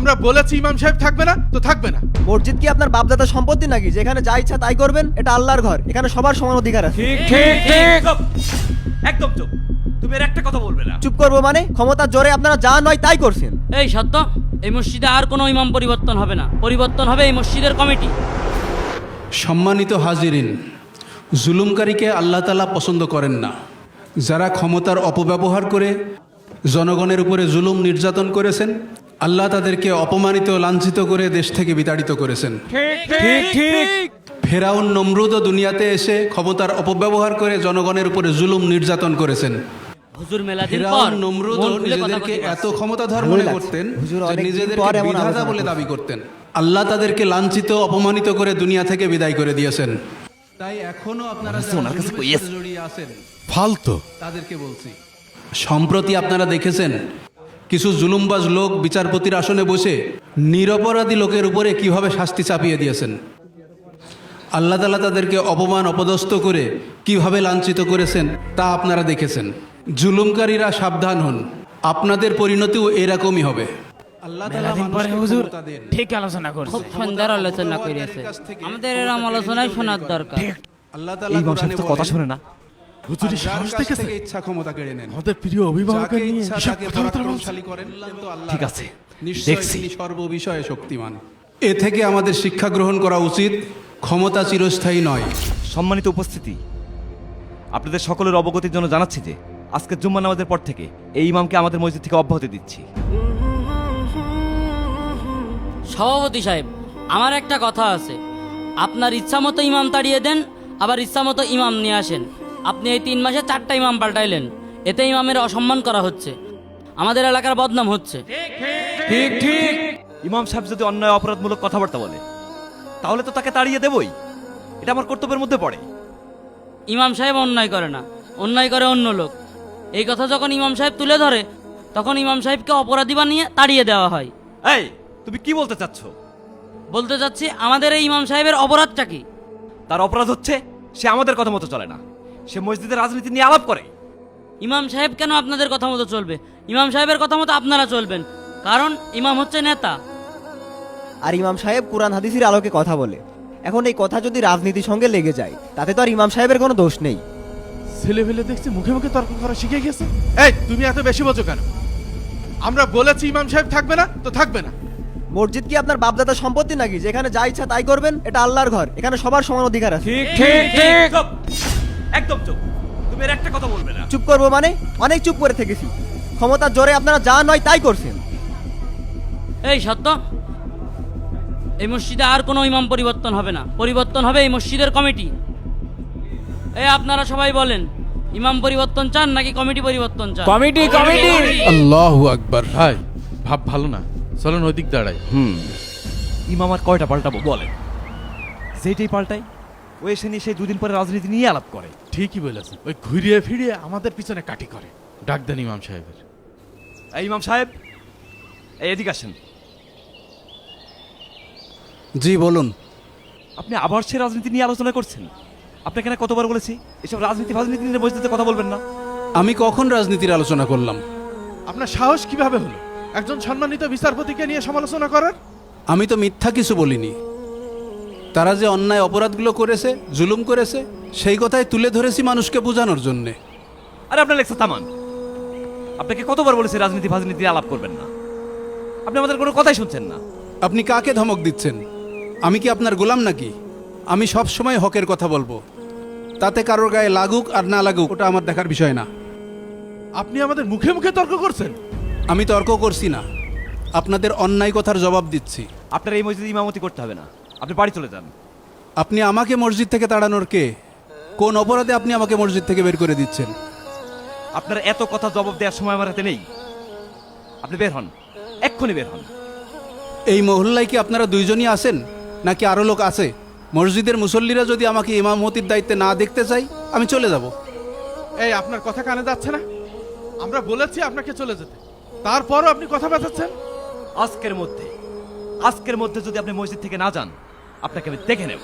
আমরা বলেছি ইমাম সাহেব থাকবে না তো থাকবে না। মসজিদ কি আপনার বাপদাদার সম্পত্তি নাকি যেখানে যা ইচ্ছা তাই করবেন? এটা আল্লাহর ঘর, এখানে সবার সমান অধিকার আছে। ঠিক ঠিক ঠিক, একদম চুপ। তুমি এর একটা কথা বলবে না। চুপ করবো মানে? ক্ষমতার জোরে আপনারা যা নয় তাই করছেন। এই সত্য, এই মসজিদে আর কোনো ইমাম পরিবর্তন হবে না, পরিবর্তন হবে এই মসজিদের কমিটি। সম্মানিত হাজিরিন, জুলুমকারীকে আল্লাহ তাআলা পছন্দ করেন না। যারা ক্ষমতার অপব্যবহার করে জনগণের উপরে জুলুম নির্যাতন করেছেন, আল্লাহ তাদেরকে অপমানিত লাঞ্ছিত করে দেশ থেকে বিতাড়িত করেছেন। ঠিক ঠিক, ফেরাউন নমরুদও দুনিয়াতে এসে ক্ষমতার অপব্যবহার করে জনগণের উপরে জুলুম নির্যাতন করেছেন। হুজুর মেলাদিন পর ফেরাউন নমরুদও মন খুলে কথা নিজেদেরকে বলতে এত পারছে। ক্ষমতাধর ভালোই মনে লাগছে। করতেন হুজুর যে অনেকদিন নিজেদেরকে পর এমন বিধাতা আলোচনা বলে করছে। দাবি করতেন। আল্লাহ তাদেরকে লাঞ্ছিত অপমানিত করে দুনিয়া থেকে বিদায় করে দিয়েছেন। তাই এখনো আপনারা যারা জুলুমের সাথে জড়িয়ে আছেন ফালতু তাদেরকে বলছি, সম্প্রতি আপনারা দেখেছেন কিছু জুলুমবাজ লোক বিচারপতির আসনে বসে নিরপরাধী লোকের উপরে কিভাবে শাস্তি চাপিয়ে দিয়েছেন। আল্লাহ তাআলা তাদেরকে অপমান অপদস্থ করে কিভাবে লাঞ্ছিত করেছেন তা আপনারা দেখেছেন। জুলুমকারীরা সাবধান হন, আপনাদের পরিণতিও এরকমই হবে। আল্লাহ তাআলা মানুষকে ক্ষমতা দেন। ঠিক আলোচনা করছে। খুব সুন্দর আলোচনা করেছে, আমাদের এরম আলোচনায় শোনার দরকার। আল্লাহ তাআলা কোরআনে কথা বলেন, শুনে না। হুজুরি যার সাহস কাছ দেখেছে থেকে ইচ্ছা ক্ষমতা কেড়ে নেন, আমাদের প্রিয় অভিভাবককে যাকে নিয়ে ইচ্ছা এসব তাকে কথাবার্তা বলছে। পরাক্রমশালী করেন, তো আল্লাহ ঠিক আছে, নিশ্চয়ই দেখছি। তিনি সর্ববিষয়ে শক্তিমান। এ থেকে আমাদের শিক্ষা গ্রহণ করা উচিত, ক্ষমতা চিরস্থায়ী নয়। সম্মানিত উপস্থিতি, আপনাদের সকলের অবগতির জন্য জানাচ্ছি যে আজকের জুম্মা নামাজের পর থেকে এই ইমামকে আমাদের মসজিদ থেকে অব্যাহতি দিচ্ছি। সভাপতি সাহেব, আমার একটা কথা আছে, আপনার ইচ্ছা মতো ইমাম তাড়িয়ে দেন, আবার ইচ্ছা মতো ইমাম নিয়ে আসেন। আপনি এই 3 মাসে 4টা ইমাম পাল্টাইলেন, এতে ইমামের অসম্মান করা হচ্ছে, আমাদের এলাকার বদনাম হচ্ছে। ঠিক ঠিক, ইমাম সাহেব যদি অন্যায় অপরাধমূলক কথাবার্তা বলে তাহলে তো তাকে তাড়িয়ে দেবই, এটা আমার কর্তব্যের মধ্যে পড়ে। ইমাম সাহেব অন্যায় করে না, অন্যায় করে অন্য লোক। এই কথা যখন ইমাম সাহেব তুলে ধরে তখন ইমাম সাহেবকে অপরাধী বানিয়ে তাড়িয়ে দেওয়া হয়। এই, তুমি কি বলতে চাচ্ছ? বলতে চাচ্ছি, আমাদের এই ইমাম সাহেবের অপরাধটা কি? তার অপরাধ হচ্ছে সে আমাদের কথা মতো চলে না, সে মসজিদের রাজনীতি নিয়ে আলাপ করে। ইমাম সাহেব কেন আপনাদের কথা মতো চলবে? ইমাম সাহেবের কথা মতো আপনারা চলবেন, কারণ ইমাম হচ্ছে নেতা। আর ইমাম সাহেব কোরআন হাদিসের আলোকে কথা বলে। এখন এই কথা যদি রাজনীতির সঙ্গে লেগে যায় তাতে তো আর ইমাম সাহেবের কোনো দোষ নেই। ছেলে ফেলে দেখছি মুখে মুখে তর্ক করা শিখে গেছে। এই তুমি এত বেশি বোঝো কেন? আমরা বলেছি ইমাম সাহেব থাকবে না তো থাকবে না। মসজিদ কি আপনার বাপদাদার সম্পত্তি নাকি যেখানে যা ইচ্ছা তাই করবেন? এটা আল্লাহর ঘর, এখানে সবার সমান অধিকার আছে। ঠিক ঠিক ঠিক, একদম চুপ। তুমি এর একটা কথা বলবে না। চুপ করবো মানে? অনেক চুপ করে থেকেছি। ক্ষমতার জোরে আপনারা যা নয় তাই করছেন। এই সত্য, এই মসজিদে আর কোনো ইমাম পরিবর্তন হবে না, পরিবর্তন হবে এই মসজিদের কমিটি। এই আপনারা সবাই বলেন, ইমাম পরিবর্তন চান নাকি কমিটি পরিবর্তন চান? Committee committee. আল্লাহু আকবার। ভাই ভাব ভালো না, চলেন ওইদিক দাঁড়াই। ইমাম আর কয়টা পাল্টাবো বলেন? যেটাই পাল্টাই ও এসে নিয়ে সেই 2 দিন পরে রাজনীতি নিয়ে আলাপ করে। ঠিকই বলেছেন, ওই ঘুরিয়ে ফিরিয়ে আমাদের পিছনে কাটি করে। ডাক দেন ইমাম সাহেবের। এই ইমাম সাহেব, এই এদিকে আসেন। জি বলুন। আপনি আবার সে রাজনীতি নিয়ে আলোচনা করছেন? আপনাকে না কতবার বলেছি এসব রাজনীতি নিয়ে মসজিদে কথা বলবেন না। আমি কখন রাজনীতির আলোচনা করলাম? আপনার সাহস কিভাবে হলো একজন সম্মানিত বিচারপতিকে নিয়ে সমালোচনা করার? আমি তো মিথ্যা কিছু বলিনি। তারা যে অন্যায় অপরাধগুলো করেছে, জুলুম করেছে, সেই কথাই তুলে ধরেছি মানুষকে বোঝানোর জন্যে। আরে আপনার লেখা থামান। আপনাকে কতবার বলেছি রাজনীতি নিয়ে আলাপ করবেন না, আপনি আমাদের কোনো কথাই শুনছেন না। আপনি কাকে ধমক দিচ্ছেন? আমি কি আপনার গোলাম নাকি? আমি সব সময় হকের কথা বলবো, তাতে কারোর গায়ে লাগুক আর না লাগুক ওটা আমার দেখার বিষয় না। আপনি আমাদের মুখে মুখে তর্ক করছেন। আমি তর্ক করছি না, আপনাদের অন্যায় কথার জবাব দিচ্ছি। আপনার এই মসজিদে ইমামতি করতে হবে না, আপনি বাড়ি চলে যান। আপনি আমাকে মসজিদ থেকে তাড়ানোর কে? কোন অপরাধে আপনি আমাকে মসজিদ থেকে বের করে দিচ্ছেন? আপনার এত কথা জবাব দেওয়ার সময় আমার হাতে নেই। আপনি বের হন, এক্ষুনি বের হন। এই মহল্লায় কি আপনারা দুইজনই আছেন নাকি আরো লোক আছে? মসজিদের মুসল্লিরা যদি আমাকে ইমামতির দায়িত্বে না দেখতে চাই আমি চলে যাব। এই আপনার কথা কানে যাচ্ছে না? আমরা বলেছি আপনাকে চলে যেতে, তারপরও আপনি কথা বাঁচাচ্ছেন। আজকের মধ্যে যদি আপনি মসজিদ থেকে না যান আপনাকে আমি দেখে নেব।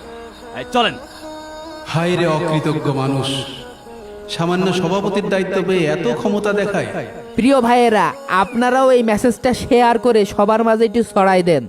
চলেন। হায় রে অকৃতজ্ঞ মানুষ, সামান্য সভাপতির দায়িত্ব পেয়ে এত ক্ষমতা দেখায়। প্রিয় ভাইয়েরা, আপনারাও এই মেসেজটা শেয়ার করে সবার মাঝে একটু ছড়াই দেন।